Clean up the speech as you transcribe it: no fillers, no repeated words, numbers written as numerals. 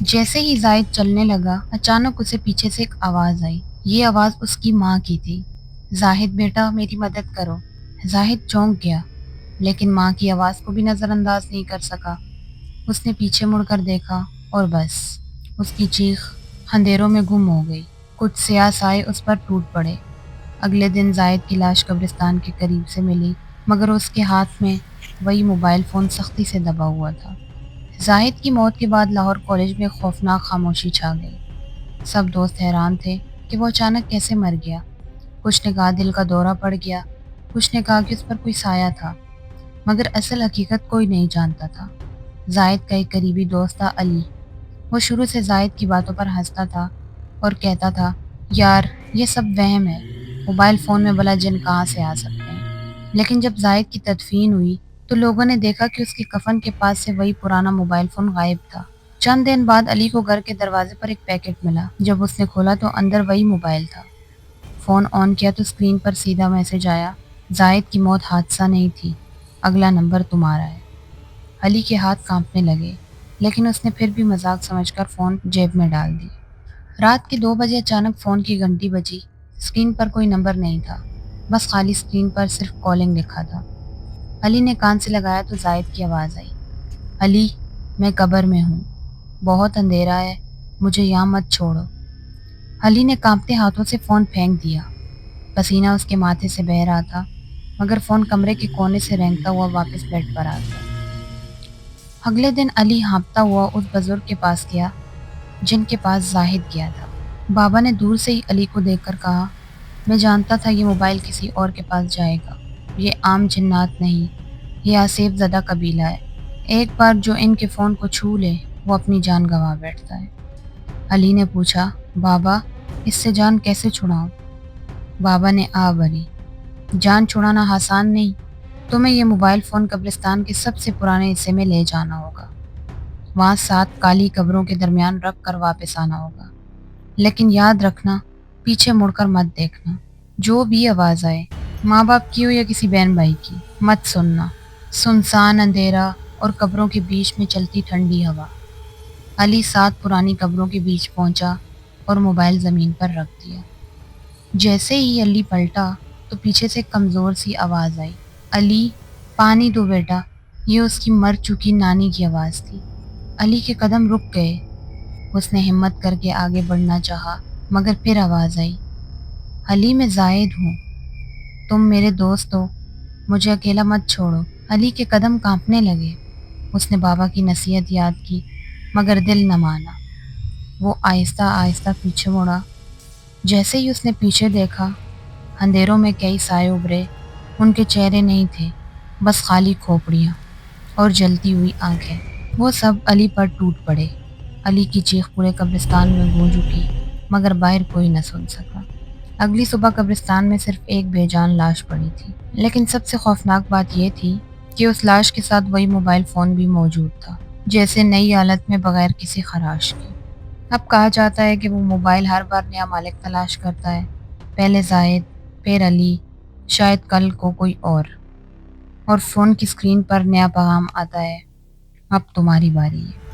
جیسے ہی زاہد چلنے لگا اچانک اسے پیچھے سے ایک آواز آئی۔ یہ آواز اس کی ماں کی تھی۔ زاہد بیٹا میری مدد کرو۔ زاہد چونک گیا لیکن ماں کی آواز کو بھی نظر انداز نہیں کر سکا۔ اس نے پیچھے مڑ کر دیکھا اور بس اس کی چیخ اندھیروں میں گم ہو گئی۔ کچھ سیاہ سائے اس پر ٹوٹ پڑے۔ اگلے دن زاہد کی لاش قبرستان کے قریب سے ملی مگر اس کے ہاتھ میں وہی موبائل فون سختی سے دبا ہوا تھا۔ زاہد کی موت کے بعد لاہور کالج میں خوفناک خاموشی چھا گئی۔ سب دوست حیران تھے کہ وہ اچانک کیسے مر گیا۔ کچھ نے کہا دل کا دورہ پڑ گیا، کچھ نے کہا کہ اس پر کوئی سایہ تھا، مگر اصل حقیقت کوئی نہیں جانتا تھا۔ زاہد کا ایک قریبی دوست تھا علی۔ وہ شروع سے زاہد کی باتوں پر ہنستا تھا اور کہتا تھا یار یہ سب وہم ہے، موبائل فون میں بلا جن کہاں سے آ سکتے ہیں۔ لیکن جب زاہد کی تدفین ہوئی تو لوگوں نے دیکھا کہ اس کے کفن کے پاس سے وہی پرانا موبائل فون غائب تھا۔ چند دن بعد علی کو گھر کے دروازے پر ایک پیکٹ ملا۔ جب اس نے کھولا تو اندر وہی موبائل تھا۔ فون آن کیا تو اسکرین پر سیدھا میسج آیا، زاہد کی موت حادثہ نہیں تھی، اگلا نمبر تمہارا ہے۔ علی کے ہاتھ کانپنے لگے لیکن اس نے پھر بھی مذاق سمجھ کر فون جیب میں ڈال دی۔ رات کے 2 بجے اچانک فون کی گھنٹی بجی۔ اسکرین پر کوئی نمبر نہیں تھا، بس خالی اسکرین پر صرف کالنگ لکھا تھا۔ علی نے کان سے لگایا تو زاہد کی آواز آئی، علی میں قبر میں ہوں، بہت اندھیرا ہے، مجھے یہاں مت چھوڑو۔ علی نے کانپتے ہاتھوں سے فون پھینک دیا۔ پسینہ اس کے ماتھے سے بہہ رہا تھا مگر فون کمرے کے کونے سے رینگتا ہوا واپس بیڈ پر آ گیا۔ اگلے دن علی ہانپتا ہوا اس بزرگ کے پاس گیا جن کے پاس زاہد گیا تھا۔ بابا نے دور سے ہی علی کو دیکھ کر کہا، میں جانتا تھا یہ موبائل کسی اور کے پاس جائے گا، یہ عام جنات نہیں، یہ آصف زدہ قبیلہ ہے، ایک بار جو ان کے فون کو چھو لے وہ اپنی جان گنوا بیٹھتا ہے۔ علی نے پوچھا، بابا اس سے جان کیسے چھڑاؤں؟ بابا نے آ بھری، جان چھڑانا آسان نہیں، تمہیں یہ موبائل فون قبرستان کے سب سے پرانے حصے میں لے جانا ہوگا، وہاں 7 کالی قبروں کے درمیان رکھ کر واپس آنا ہوگا، لیکن یاد رکھنا پیچھے مڑ کر مت دیکھنا، جو بھی آواز آئے، ماں باپ کی ہو یا کسی بہن بھائی کی، مت سننا، سنسان اندھیرا اور قبروں کے بیچ میں چلتی ٹھنڈی ہوا۔ علی 7 پرانی قبروں کے بیچ پہنچا اور موبائل زمین پر رکھ دیا۔ جیسے ہی علی پلٹا تو پیچھے سے کمزور سی آواز آئی، علی پانی دو بیٹا۔ یہ اس کی مر چکی نانی کی آواز تھی۔ علی کے قدم رک گئے۔ اس نے ہمت کر کے آگے بڑھنا چاہا مگر پھر آواز آئی، علی میں زاہد ہوں، تم میرے دوست ہو، مجھے اکیلا مت چھوڑو۔ علی کے قدم کانپنے لگے۔ اس نے بابا کی نصیحت یاد کی مگر دل نہ مانا۔ وہ آہستہ آہستہ پیچھے مڑا۔ جیسے ہی اس نے پیچھے دیکھا اندھیروں میں کئی سائے ابھرے۔ ان کے چہرے نہیں تھے، بس خالی کھوپڑیاں اور جلتی ہوئی آنکھیں۔ وہ سب علی پر ٹوٹ پڑے۔ علی کی چیخ پورے قبرستان میں گونج اٹھی مگر باہر کوئی نہ سن سکا۔ اگلی صبح قبرستان میں صرف ایک بے جان لاش پڑی تھی، لیکن سب سے خوفناک بات یہ تھی کہ اس لاش کے ساتھ وہی موبائل فون بھی موجود تھا، جیسے نئی حالت میں بغیر کسی خراش کے۔ اب کہا جاتا ہے کہ وہ موبائل ہر بار نیا مالک تلاش کرتا ہے، پہلے زاہد، پھر علی، شاید کل کو کوئی اور فون کی اسکرین پر نیا پیغام آتا ہے، اب تمہاری باری ہے۔